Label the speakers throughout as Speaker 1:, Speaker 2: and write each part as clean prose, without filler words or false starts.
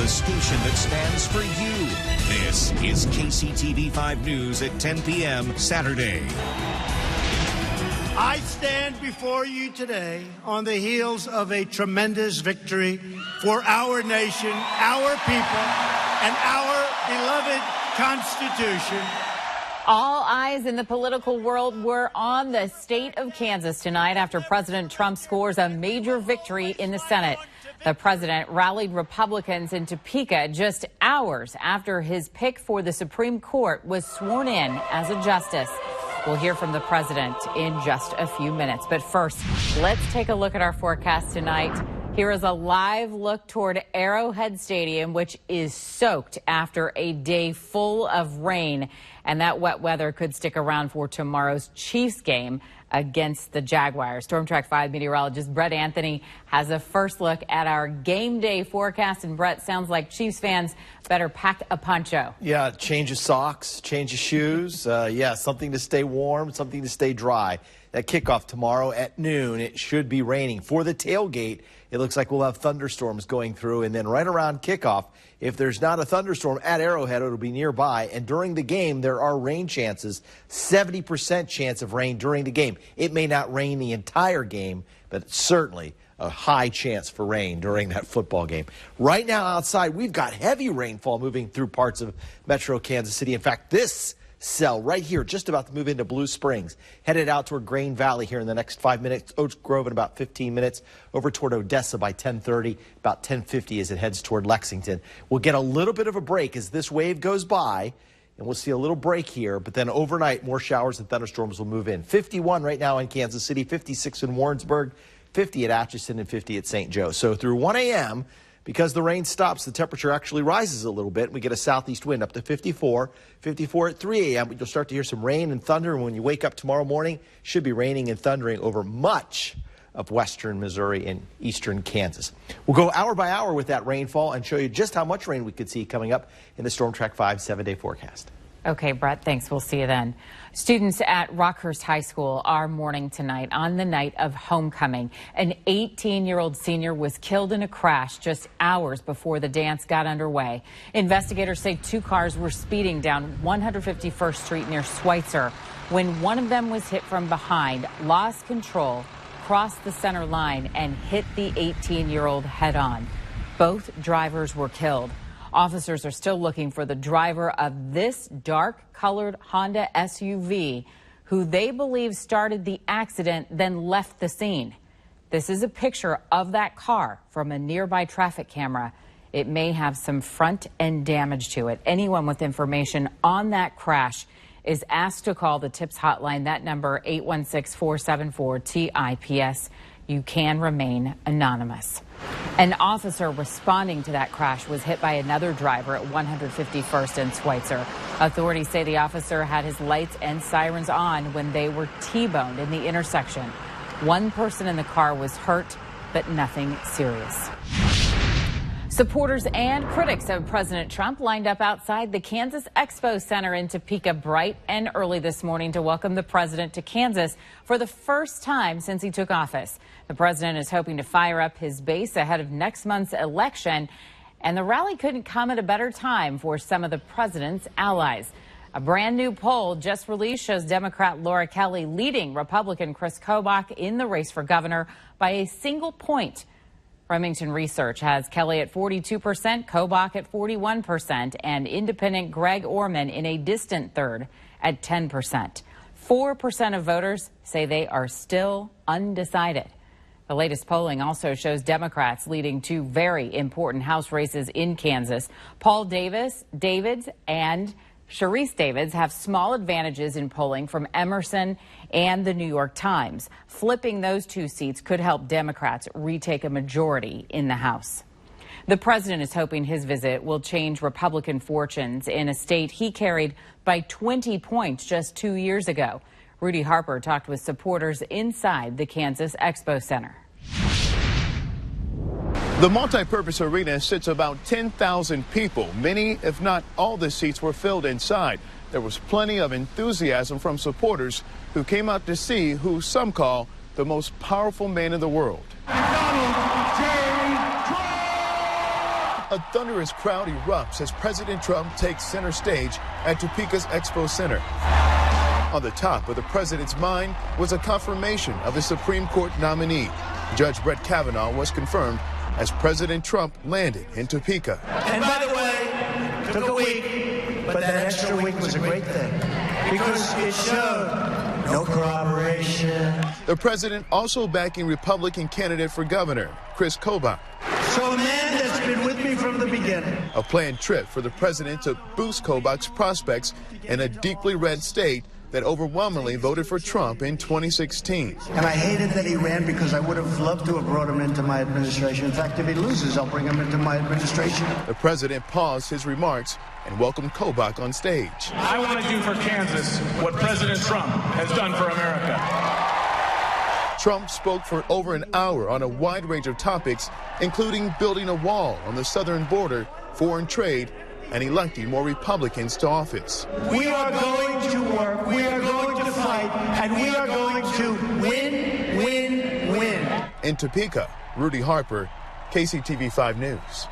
Speaker 1: the station that stands for you. This is KCTV 5 News at 10 p.m. Saturday.
Speaker 2: I stand before you today on the heels of a tremendous victory for our nation, our people, and our beloved Constitution.
Speaker 3: All eyes in the political world were on the state of Kansas tonight after President Trump scores a major victory in the Senate. The president rallied Republicans in Topeka just hours after his pick for the Supreme Court was sworn in as a justice. We'll hear from the president in just a few minutes. But first, let's take a look at our forecast tonight. Here is a live look toward Arrowhead Stadium, which is soaked after a day full of rain. And that wet weather could stick around for tomorrow's Chiefs game against the Jaguars. Storm Track 5 meteorologist Brett Anthony has a first look at our game day forecast. And Brett, sounds like Chiefs fans better pack a poncho.
Speaker 4: Yeah, change of socks, change of shoes. Yeah, something to stay warm, something to stay dry. That kickoff tomorrow at noon, it should be raining. For the tailgate, it looks like we'll have thunderstorms going through. And then right around kickoff, if there's not a thunderstorm at Arrowhead, it'll be nearby. And during the game, there are rain chances, 70% chance of rain during the game. It may not rain the entire game, but it's certainly a high chance for rain during that football game. Right now outside, we've got heavy rainfall moving through parts of Metro Kansas City. In fact, this cell right here, just about to move into Blue Springs, headed out toward Grain Valley here in the next 5 minutes, Oak Grove in about 15 minutes, over toward Odessa by 10:30, about 10:50 as it heads toward Lexington. We'll get a little bit of a break as this wave goes by, and we'll see a little break here, but then overnight, more showers and thunderstorms will move in. 51 right now in Kansas City, 56 in Warrensburg, 50 at Atchison, and 50 at St. Joe. So through 1 a.m., because the rain stops, the temperature actually rises a little bit. We get a southeast wind up to 54. 54 at 3 a.m. You'll start to hear some rain and thunder. And when you wake up tomorrow morning, should be raining and thundering over much of western Missouri and eastern Kansas. We'll go hour by hour with that rainfall and show you just how much rain we could see coming up in the Storm Track 5 7-day forecast.
Speaker 3: Okay, Brett, thanks. We'll see you then. Students at Rockhurst High School are mourning tonight on the night of homecoming. An 18-year-old senior was killed in a crash just hours before the dance got underway. Investigators say two cars were speeding down 151st Street near Schweitzer when one of them was hit from behind, lost control, crossed the center line, and hit the 18-year-old head-on. Both drivers were killed. Officers are still looking for the driver of this dark-colored Honda SUV, who they believe started the accident, then left the scene. This is a picture of that car from a nearby traffic camera. It may have some front-end damage to it. Anyone with information on that crash is asked to call the TIPS hotline. That number, 816-474-TIPS. You can remain anonymous. An officer responding to that crash was hit by another driver at 151st and Schweitzer. Authorities say the officer had his lights and sirens on when they were T-boned in the intersection. One person in the car was hurt, but nothing serious. Supporters and critics of President Trump lined up outside the Kansas Expo Center in Topeka bright and early this morning to welcome the president to Kansas for the first time since he took office. The president is hoping to fire up his base ahead of next month's election, and the rally couldn't come at a better time for some of the president's allies. A brand new poll just released shows Democrat Laura Kelly leading Republican Chris Kobach in the race for governor by a single point. Remington Research has Kelly at 42%, Kobach at 41%, and independent Greg Orman in a distant third at 10%. 4% of voters say they are still undecided. The latest polling also shows Democrats leading two very important House races in Kansas. Paul Davids and Sharice Davids have small advantages in polling from Emerson and the New York Times. Flipping those two seats could help Democrats retake a majority in the House. The president is hoping his visit will change Republican fortunes in a state he carried by 20 points just 2 years ago. Rudy Harper talked with supporters inside the Kansas Expo Center.
Speaker 5: The multi-purpose arena sits about 10,000 people. Many, if not all, the seats were filled inside. There was plenty of enthusiasm from supporters who came out to see who some call the most powerful man in the world. A thunderous crowd erupts as President Trump takes center stage at Topeka's Expo Center. On the top of the president's mind was a confirmation of his Supreme Court nominee. Judge Brett Kavanaugh was confirmed as President Trump landed in Topeka.
Speaker 2: And by the way, it took a week, but that extra week was a great thing because it showed no corroboration.
Speaker 5: The president also backing Republican candidate for governor, Chris Kobach.
Speaker 2: So a man that's been with me from the beginning.
Speaker 5: A planned trip for the president to boost Kobach's prospects in a deeply red state that overwhelmingly voted for Trump in 2016.
Speaker 2: And I hated that he ran because I would have loved to have brought him into my administration. In fact, if he loses, I'll bring him into my administration.
Speaker 5: The president paused his remarks and welcomed Kobach on stage.
Speaker 6: I want to do for Kansas what President Trump has done for America.
Speaker 5: Trump spoke for over an hour on a wide range of topics, including building a wall on the southern border, foreign trade, and electing more Republicans to office.
Speaker 2: We are going to work, we are going to fight, and we are going to win, win, win.
Speaker 5: In Topeka, Rudy Harper, KCTV 5 News.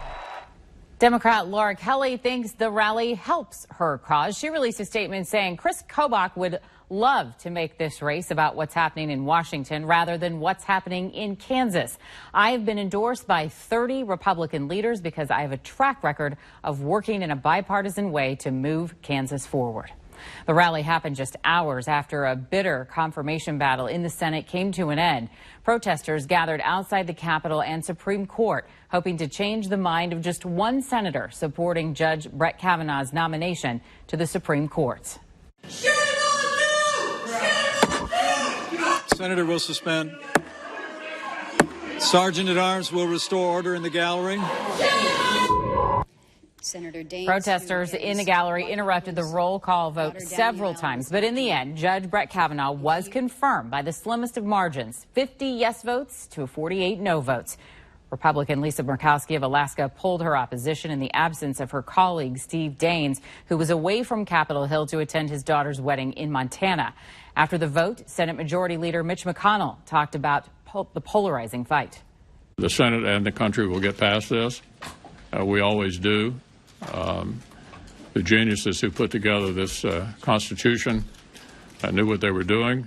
Speaker 3: Democrat Laura Kelly thinks the rally helps her cause. She released a statement saying Chris Kobach would love to make this race about what's happening in Washington rather than what's happening in Kansas. I have been endorsed by 30 Republican leaders because I have a track record of working in a bipartisan way to move Kansas forward. The rally happened just hours after a bitter confirmation battle in the Senate came to an end. Protesters gathered outside the Capitol and Supreme Court, hoping to change the mind of just one senator supporting Judge Brett Kavanaugh's nomination to the Supreme Court.
Speaker 7: Senator will suspend. Sergeant at Arms will restore order in the gallery.
Speaker 8: Senator Daines,
Speaker 3: Protesters in the gallery interrupted the roll call vote several times, but in the end, Judge Brett Kavanaugh was confirmed by the slimmest of margins, 50 yes votes to 48 no votes. Republican Lisa Murkowski of Alaska pulled her opposition in the absence of her colleague Steve Daines, who was away from Capitol Hill to attend his daughter's wedding in Montana. After the vote, Senate Majority Leader Mitch McConnell talked about the polarizing fight.
Speaker 9: The Senate and the country will get past this. We always do. The geniuses who put together this Constitution knew what they were doing.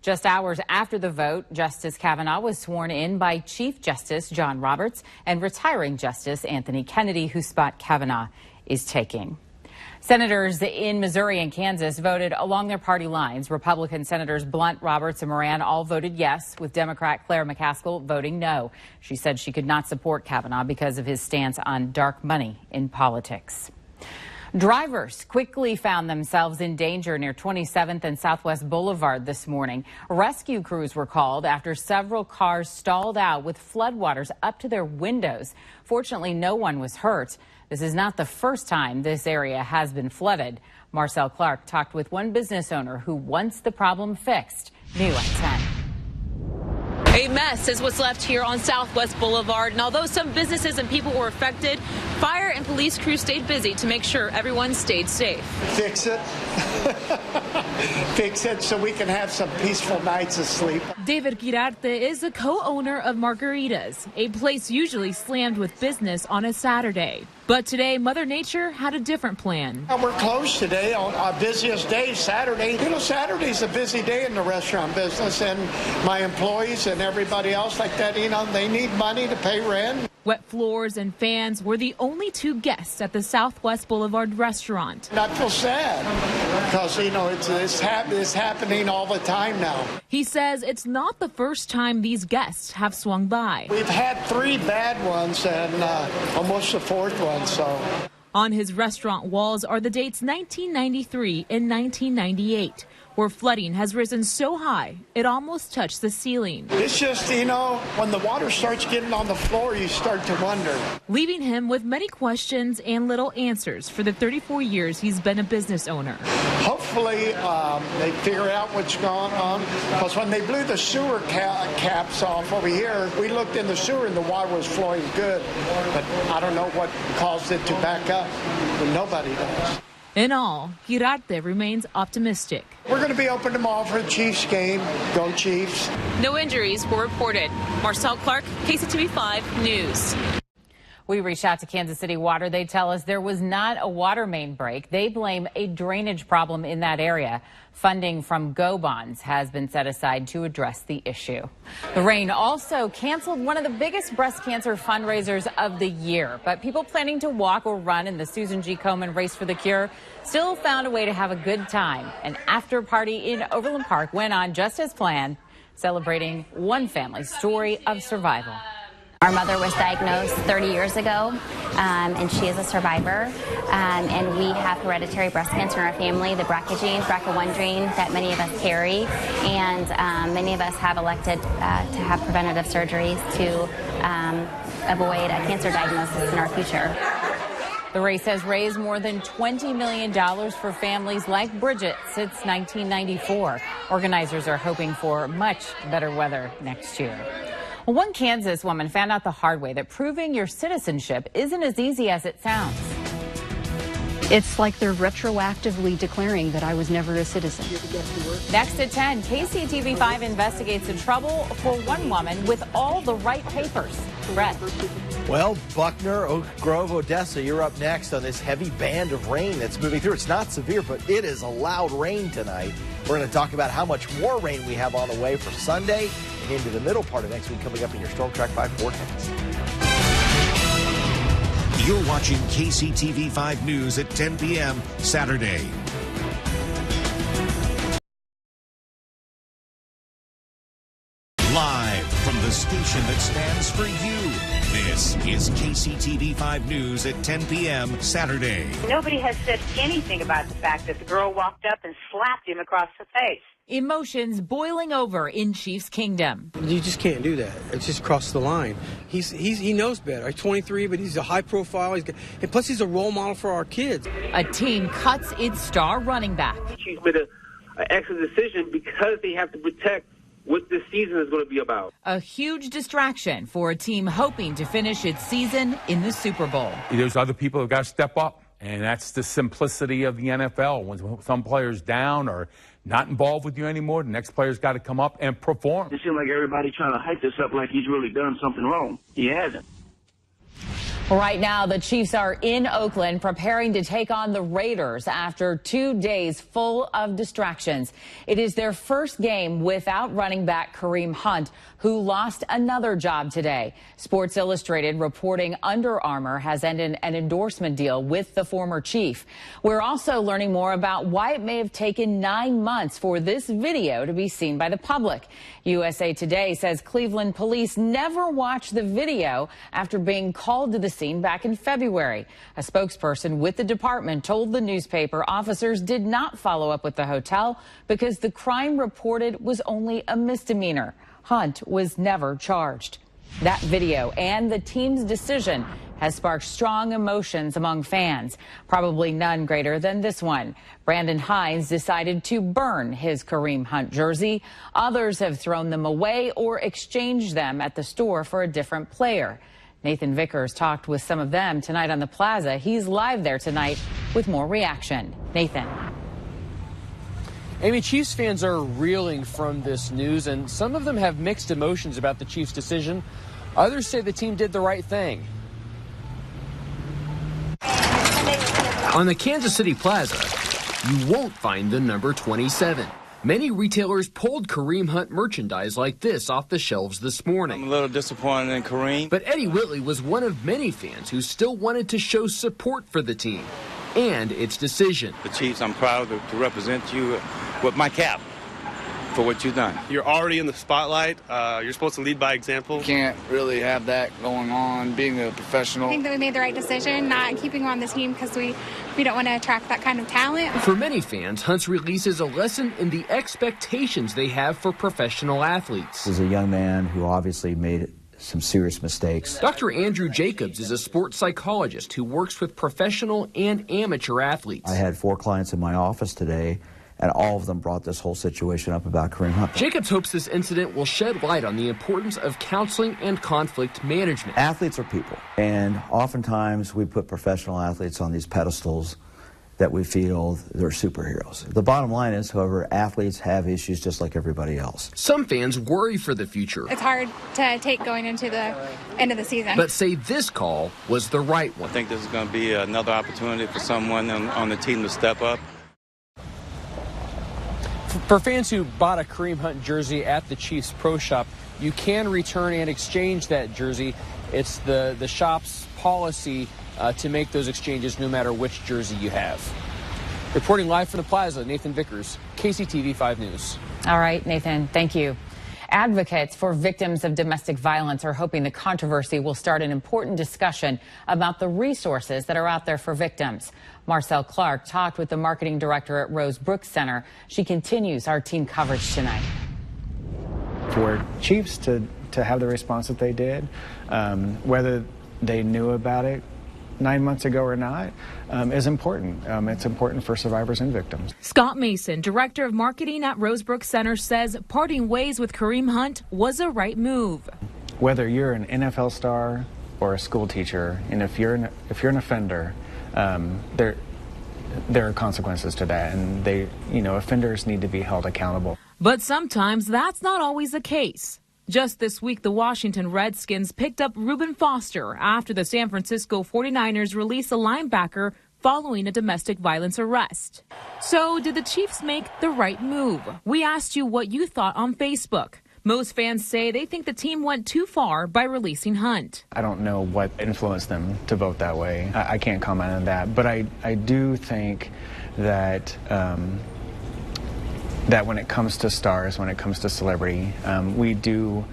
Speaker 3: Just hours after the vote, Justice Kavanaugh was sworn in by Chief Justice John Roberts and retiring Justice Anthony Kennedy, whose spot Kavanaugh is taking. Senators in Missouri and Kansas voted along their party lines. Republican Senators Blunt, Roberts, and Moran all voted yes, with Democrat Claire McCaskill voting no. She said she could not support Kavanaugh because of his stance on dark money in politics. Drivers quickly found themselves in danger near 27th and Southwest Boulevard this morning. Rescue crews were called after several cars stalled out with floodwaters up to their windows. Fortunately, no one was hurt. This is not the first time this area has been flooded. Marcel Clark talked with one business owner who wants the problem fixed. New at 10.
Speaker 10: A mess is what's left here on Southwest Boulevard, and although some businesses and people were affected, fire and police crews stayed busy to make sure everyone stayed safe.
Speaker 2: Fix it. Fix it so we can have some peaceful nights of sleep.
Speaker 11: David Girarte is a co-owner of Margaritas, a place usually slammed with business on a Saturday. But today, Mother Nature had a different plan.
Speaker 2: We're closed today on our busiest day, Saturday. You know, Saturday's a busy day in the restaurant business, and my employees and everybody else like that, you know, they need money to pay rent.
Speaker 11: Wet floors and fans were the only two guests at the Southwest Boulevard restaurant.
Speaker 2: I feel sad because, you know, it's happening all the time now.
Speaker 11: He says it's not the first time these guests have swung by.
Speaker 2: We've had 3 bad ones and almost the 4th one, so.
Speaker 11: On his restaurant walls are the dates 1993 and 1998, where flooding has risen so high it almost touched the ceiling.
Speaker 2: It's just, you know, when the water starts getting on the floor, you start to wonder.
Speaker 11: Leaving him with many questions and little answers for the 34 years he's been a business owner.
Speaker 2: Hopefully they figure out what's going on, because when they blew the sewer caps off over here, we looked in the sewer and the water was flowing good, but I don't know what caused it to back up, but nobody does.
Speaker 11: In all, Girarte remains optimistic.
Speaker 2: We're going to be open tomorrow for the Chiefs game. Go Chiefs.
Speaker 10: No injuries were reported. Marcel Clark, KCTV 5 News.
Speaker 3: We reached out to Kansas City Water. They tell us there was not a water main break. They blame a drainage problem in that area. Funding from GO bonds has been set aside to address the issue. The rain also canceled one of the biggest breast cancer fundraisers of the year. But people planning to walk or run in the Susan G. Komen Race for the Cure still found a way to have a good time. An after party in Overland Park went on just as planned, celebrating one family's story of survival.
Speaker 8: Our mother was diagnosed 30 years ago, and she is a survivor. And we have hereditary breast cancer in our family, the BRCA gene, BRCA1 gene that many of us carry. And many of us have elected to have preventative surgeries to avoid a cancer diagnosis in our future.
Speaker 3: The race has raised more than $20 million for families like Bridget since 1994. Organizers are hoping for much better weather next year. Well, one Kansas woman found out the hard way that proving your citizenship isn't as easy as it sounds.
Speaker 12: It's like they're retroactively declaring that I was never a citizen.
Speaker 3: Next at 10, KCTV5 investigates the trouble for one woman with all the right papers. Brett.
Speaker 4: Well, Buckner, Oak Grove, Odessa, you're up next on this heavy band of rain that's moving through. It's not severe, but it is a loud rain tonight. We're going to talk about how much more rain we have on the way for Sunday and into the middle part of next week coming up in your Storm Track 5 forecast.
Speaker 1: You're watching KCTV 5 News at 10 p.m. Saturday. Live from the station that stands for you, this is KCTV 5 News at 10 p.m. Saturday.
Speaker 13: Nobody has said anything about the fact that the girl walked up and slapped him across the face.
Speaker 3: Emotions boiling over in Chiefs Kingdom.
Speaker 14: You just can't do that. It's just crossed the line. He knows better. He's 23, but he's a high profile. And plus, he's a role model for our kids.
Speaker 3: A team cuts its star running back.
Speaker 15: He's made an excellent decision because they have to protect what this season is going to be about.
Speaker 3: A huge distraction for a team hoping to finish its season in the Super Bowl.
Speaker 16: There's other people who've got to step up, and that's the simplicity of the NFL. When some players down or not involved with you anymore, the next player's got to come up and perform.
Speaker 17: It seems like everybody trying to hype this up like he's really done something wrong. He hasn't.
Speaker 3: Right now, the Chiefs are in Oakland preparing to take on the Raiders after 2 days full of distractions. It is their first game without running back Kareem Hunt, who lost another job today. Sports Illustrated reporting Under Armour has ended an endorsement deal with the former Chief. We're also learning more about why it may have taken 9 months for this video to be seen by the public. USA Today says Cleveland police never watched the video after being called to the scene back in February. A spokesperson with the department told the newspaper officers did not follow up with the hotel because the crime reported was only a misdemeanor. Hunt was never charged. That video and the team's decision has sparked strong emotions among fans, probably none greater than this one. Brandon Hines decided to burn his Kareem Hunt jersey. Others have thrown them away or exchanged them at the store for a different player. Nathan Vickers talked with some of them tonight on the Plaza. He's live there tonight with more reaction. Nathan.
Speaker 18: Amy, Chiefs fans are reeling from this news, and some of them have mixed emotions about the Chiefs' decision. Others say the team did the right thing.
Speaker 19: On the Kansas City Plaza, you won't find the number 27. Many retailers pulled Kareem Hunt merchandise like this off the shelves this morning.
Speaker 20: I'm a little disappointed in Kareem.
Speaker 19: But Eddie Whitley was one of many fans who still wanted to show support for the team and its decision.
Speaker 20: The Chiefs, I'm proud to represent you with my cap for what you've done.
Speaker 21: You're already in the spotlight. You're supposed to lead by example.
Speaker 22: Can't really have that going on, being a professional.
Speaker 23: I think that we made the right decision not keeping him on the team because we don't want to attract that kind of talent.
Speaker 19: For many fans, Hunt's release is a lesson in the expectations they have for professional athletes.
Speaker 24: This is a young man who obviously made some serious mistakes.
Speaker 19: Dr. Andrew Jacobs is a sports psychologist who works with professional and amateur athletes.
Speaker 24: I had 4 clients in my office today, and all of them brought this whole situation up about Kareem Hunt.
Speaker 19: Jacobs hopes this incident will shed light on the importance of counseling and conflict management.
Speaker 24: Athletes are people, and oftentimes we put professional athletes on these pedestals that we feel they're superheroes. The bottom line is, however, athletes have issues just like everybody else.
Speaker 19: Some fans worry for the future.
Speaker 23: It's hard to take going into the end of the season.
Speaker 19: But say this call was the right one.
Speaker 20: I think this is going to be another opportunity for someone on the team to step up.
Speaker 18: For fans who bought a Kareem Hunt jersey at the Chiefs Pro Shop, you can return and exchange that jersey. It's the shop's policy to make those exchanges no matter which jersey you have. Reporting live from the Plaza, Nathan Vickers, KCTV 5 News.
Speaker 3: All right, Nathan, thank you. Advocates for victims of domestic violence are hoping the controversy will start an important discussion about the resources that are out there for victims. Marcel Clark talked with the marketing director at Rose Brooks Center. She continues our team coverage tonight.
Speaker 5: For Chiefs to have the response that they did, whether they knew about it 9 months ago or not, is important. It's important for survivors and victims.
Speaker 11: Scott Mason, director of marketing at Rose Brooks Center, says parting ways with Kareem Hunt was a right move. Whether you're an NFL star or a school teacher, and if you're an offender, there are consequences to that, and offenders need to be held accountable. But sometimes that's not always the case. Just this week, the Washington Redskins picked up Reuben Foster after the San Francisco 49ers released a linebacker following a domestic violence arrest. So did the Chiefs make the right move? We asked you what you thought on Facebook. Most fans say they think the team went too far by releasing Hunt. I don't know what influenced them to vote that way. I can't comment on that. But I do think that that when it comes to stars, when it comes to celebrity, we do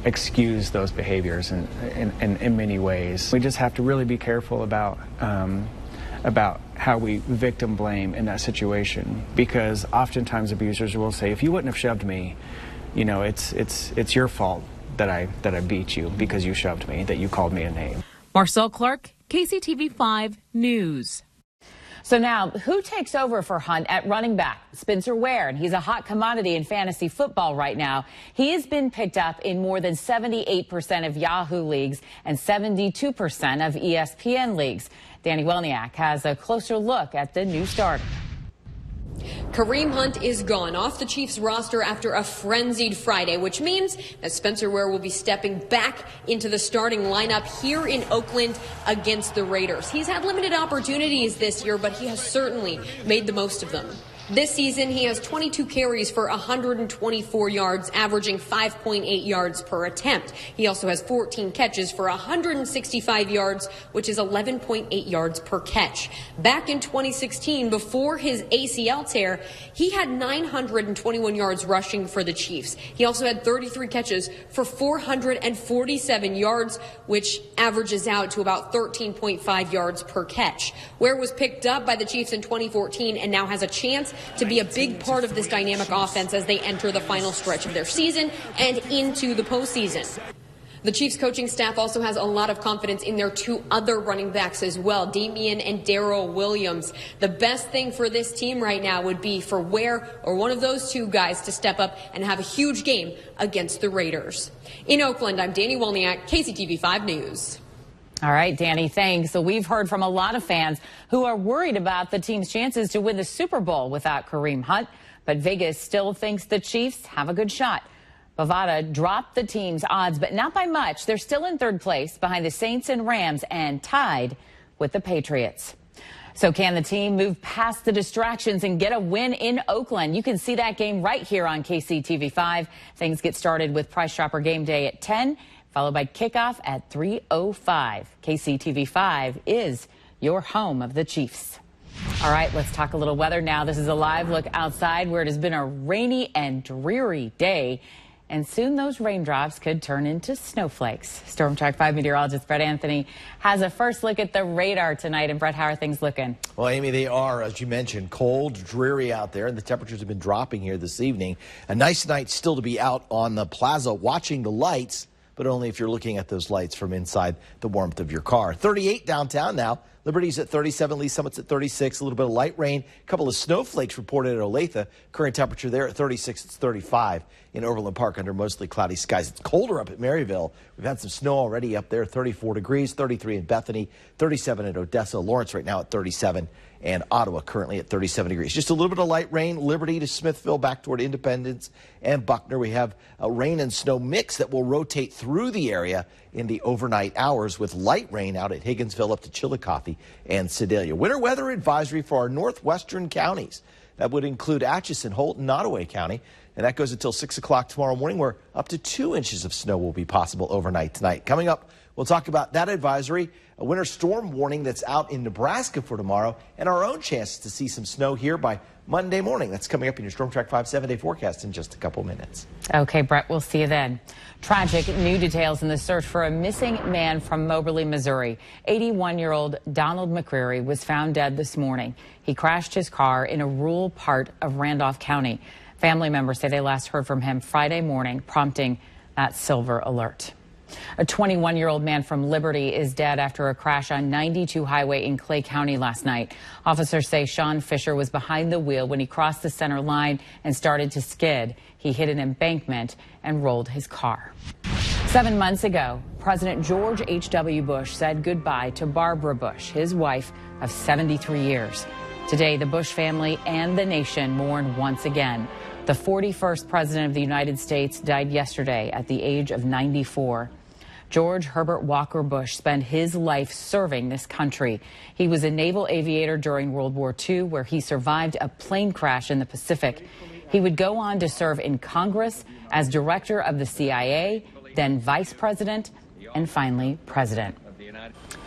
Speaker 11: excuse those behaviors in many ways. We just have to really be careful about how we victim blame in that situation, because oftentimes abusers will say, if you wouldn't have shoved me, it's your fault that I beat you because you shoved me, that you called me a name. Marcel Clark, KCTV 5 News.
Speaker 3: So now, who takes over for Hunt at running back? Spencer Ware, and he's a hot commodity in fantasy football right now. He has been picked up in more than 78% of Yahoo leagues and 72% of ESPN leagues. Danny Welniak has a closer look at the new starter.
Speaker 6: Kareem Hunt is gone off the Chiefs roster after a frenzied Friday, which means that Spencer Ware will be stepping back into the starting lineup here in Oakland against the Raiders. He's had limited opportunities this year, but he has certainly made the most of them. This season, he has 22 carries for 124 yards, averaging 5.8 yards per attempt. He also has 14 catches for 165 yards, which is 11.8 yards per catch. Back in 2016, before his ACL tear, he had 921 yards rushing for the Chiefs. He also had 33 catches for 447 yards, which averages out to about 13.5 yards per catch. Ware was picked up by the Chiefs in 2014 and now has a chance to be a big part of this dynamic offense as they enter the final stretch of their season and into the postseason. The Chiefs coaching staff also has a lot of confidence in their two other running backs as well, Damian and Darrell Williams. The best thing for this team right now would be for Ware or one of those two guys to step up and have a huge game against the Raiders. In Oakland, I'm Danny Welniak, KCTV 5 News.
Speaker 3: All right, Danny, thanks. So we've heard from a lot of fans who are worried about the team's chances to win the Super Bowl without Kareem Hunt, but Vegas still thinks the Chiefs have a good shot. Bovada dropped the team's odds, but not by much. They're still in third place behind the Saints and Rams and tied with the Patriots. So can the team move past the distractions and get a win in Oakland? You can see that game right here on KCTV 5. Things get started with Price Chopper Game Day at 10. Followed by kickoff at 3:05. KCTV 5 is your home of the Chiefs. All right, let's talk a little weather now. This is a live look outside where it has been a rainy and dreary day. And soon those raindrops could turn into snowflakes. Storm Track 5 meteorologist Brett Anthony has a first look at the radar tonight. And Brett, how are things looking?
Speaker 4: Well, Amy, they are, as you mentioned, cold, dreary out there. And the temperatures have been dropping here this evening. A nice night still to be out on the plaza watching the lights, but only if you're looking at those lights from inside the warmth of your car. 38 downtown now, Liberty's at 37, Lee Summit's at 36. A little bit of light rain, a couple of snowflakes reported at Olathe. Current temperature there at 36, it's 35 in Overland Park under mostly cloudy skies. It's colder up at Maryville. We've had some snow already up there, 34 degrees, 33 in Bethany, 37 at Odessa. Lawrence right now at 37, and Ottawa currently at 37 degrees. Just a little bit of light rain, Liberty to Smithville, back toward Independence and Buckner. We have a rain and snow mix that will rotate through the area in the overnight hours, with light rain out at Higginsville up to Chillicothe and Sedalia. Winter weather advisory for our northwestern counties. That would include Atchison, Holt, and Nottoway County. And that goes until 6 o'clock tomorrow morning, where up to 2 inches of snow will be possible overnight tonight. Coming up, we'll talk about that advisory, a winter storm warning that's out in Nebraska for tomorrow, and our own chances to see some snow here by Monday morning. That's coming up in your Storm Track 5 7-day forecast in just a couple minutes.
Speaker 3: Okay, Brett, we'll see you then. Tragic new details in the search for a missing man from Moberly, Missouri. 81-year-old Donald McCreary was found dead this morning. He crashed his car in a rural part of Randolph County. Family members say they last heard from him Friday morning, prompting that silver alert. A 21-year-old man from Liberty is dead after a crash on 92 Highway in Clay County last night. Officers say Sean Fisher was behind the wheel when he crossed the center line and started to skid. He hit an embankment and rolled his car. 7 months ago, President George H.W. Bush said goodbye to Barbara Bush, his wife of 73 years. Today, the Bush family and the nation mourn once again. The 41st President of the United States died yesterday at the age of 94. George Herbert Walker Bush spent his life serving this country. He was a naval aviator during World War II, where he survived a plane crash in the Pacific. He would go on to serve in Congress as director of the CIA, then vice president, and finally president.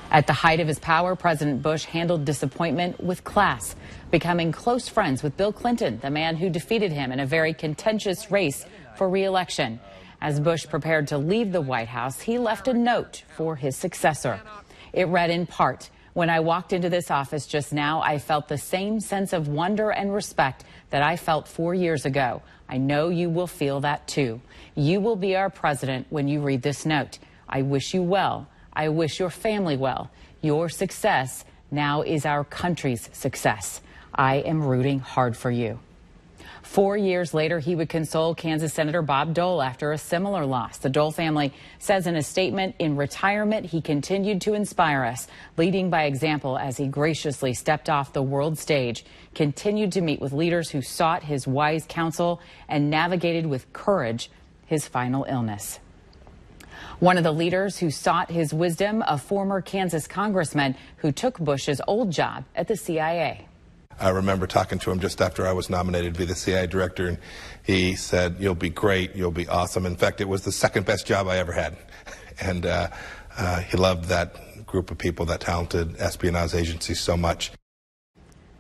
Speaker 3: At the height of his power, President Bush handled disappointment with class, becoming close friends with Bill Clinton, the man who defeated him in a very contentious race for re-election. As Bush prepared to leave the White House, he left a note for his successor. It read in part, "When I walked into this office just now, I felt the same sense of wonder and respect that I felt 4 years ago. I know you will feel that too. You will be our president when you read this note. I wish you well. I wish your family well. Your success now is our country's success. I am rooting hard for you." 4 years later, he would console Kansas Senator Bob Dole after a similar loss. The Dole family says in a statement, "In retirement, he continued to inspire us, leading by example as he graciously stepped off the world stage, continued to meet with leaders who sought his wise counsel, and navigated with courage his final illness." One of the leaders who sought his wisdom, a former Kansas congressman who took Bush's old job at the CIA.
Speaker 2: I remember talking to him just after I was nominated to be the CIA director, and he said, "You'll be great, you'll be awesome." In fact, it was the second best job I ever had. And he loved that group of people, that talented espionage agency, so much.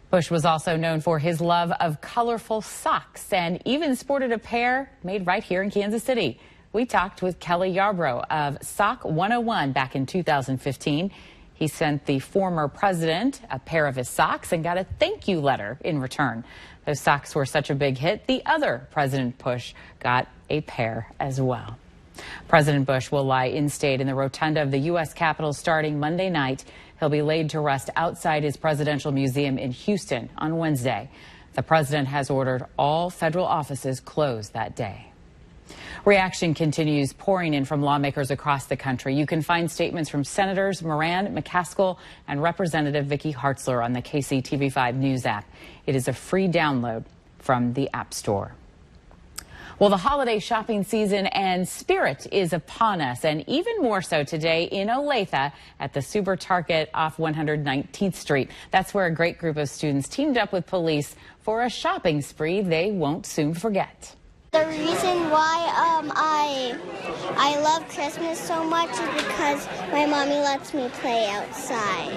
Speaker 3: Bush was also known for his love of colorful socks and even sported a pair made right here in Kansas City. We talked with Kelly Yarbrough of Sock 101 back in 2015. He sent the former president a pair of his socks and got a thank you letter in return. Those socks were such a big hit, the other President Bush got a pair as well. President Bush will lie in state in the rotunda of the U.S. Capitol starting Monday night. He'll be laid to rest outside his presidential museum in Houston on Wednesday. The president has ordered all federal offices closed that day. Reaction continues pouring in from lawmakers across the country. You can find statements from Senators Moran, McCaskill, and Representative Vicky Hartzler on the KCTV5 News app. It is a free download from the App Store. Well, the holiday shopping season and spirit is upon us, and even more so today in Olathe at the Super Target off 119th Street. That's where a great group of students teamed up with police for a shopping spree they won't soon forget.
Speaker 7: The reason why I love Christmas so much is because my mommy lets me play outside.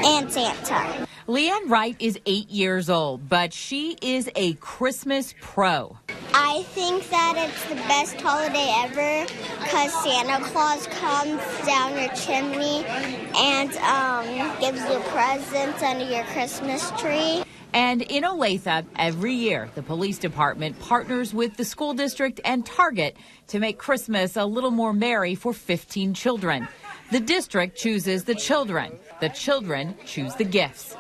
Speaker 7: And Santa.
Speaker 9: Leanne Wright is 8 years old, but she is a Christmas pro.
Speaker 7: I think that it's the best holiday ever because Santa Claus comes down your chimney and gives you presents under your Christmas tree.
Speaker 9: And in Olathe, every year, the police department partners with the school district and Target to make Christmas a little more merry for 15 children. The district chooses the children choose the gifts.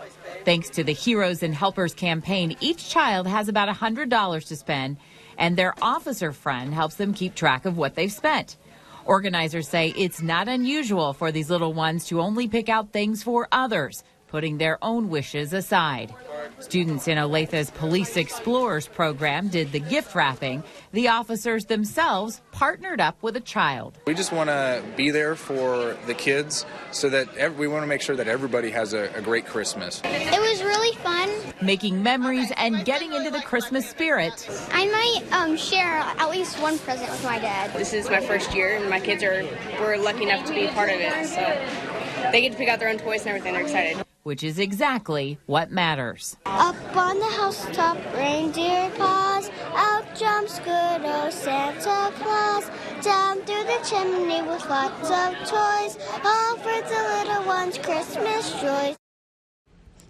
Speaker 9: Thanks to the Heroes and Helpers campaign, each child has about $100 to spend, and their officer friend helps them keep track of what they've spent. Organizers say it's not unusual for these little ones to only pick out things for others, putting their own wishes aside. Students in Olathe's Police Explorers program did the gift wrapping. The officers themselves partnered up with a child.
Speaker 1: We just want to be there for the kids so that we want to make sure that everybody has a great Christmas.
Speaker 7: It was really fun.
Speaker 9: Making memories and getting into the Christmas spirit.
Speaker 7: I might share at least one present with my dad.
Speaker 8: This is my first year, and my kids were lucky enough to be a part of it, so they get to pick out their own toys and everything. They're excited.
Speaker 9: Which is exactly what matters.
Speaker 7: Up on the housetop, reindeer paws, out jumps good old Santa Claus, down through the chimney with lots of toys, all for the little ones' Christmas joys.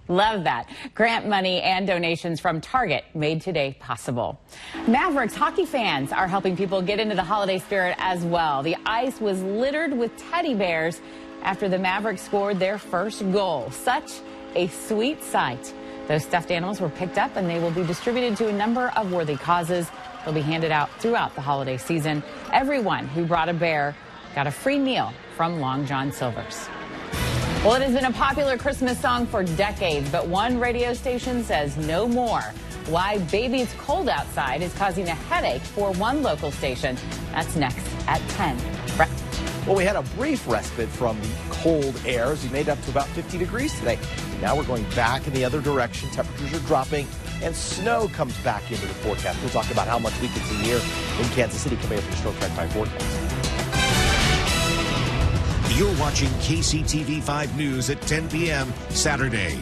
Speaker 3: Love that. Grant money and donations from Target made today possible. Mavericks hockey fans are helping people get into the holiday spirit as well. The ice was littered with teddy bears after the Mavericks scored their first goal. Such a sweet sight. Those stuffed animals were picked up and they will be distributed to a number of worthy causes. They'll be handed out throughout the holiday season. Everyone who brought a bear got a free meal from Long John Silver's. Well, it has been a popular Christmas song for decades, but one radio station says no more. Why Baby It's Cold Outside is causing a headache for one local station. That's next at 10.
Speaker 4: Well, we had a brief respite from the cold air as we made up to about 50 degrees today. Now we're going back in the other direction. Temperatures are dropping and snow comes back into the forecast. We'll talk about how much we can see here in Kansas City coming up in the Snow Track 5 forecast.
Speaker 10: You're watching KCTV 5 News at 10 p.m. Saturday.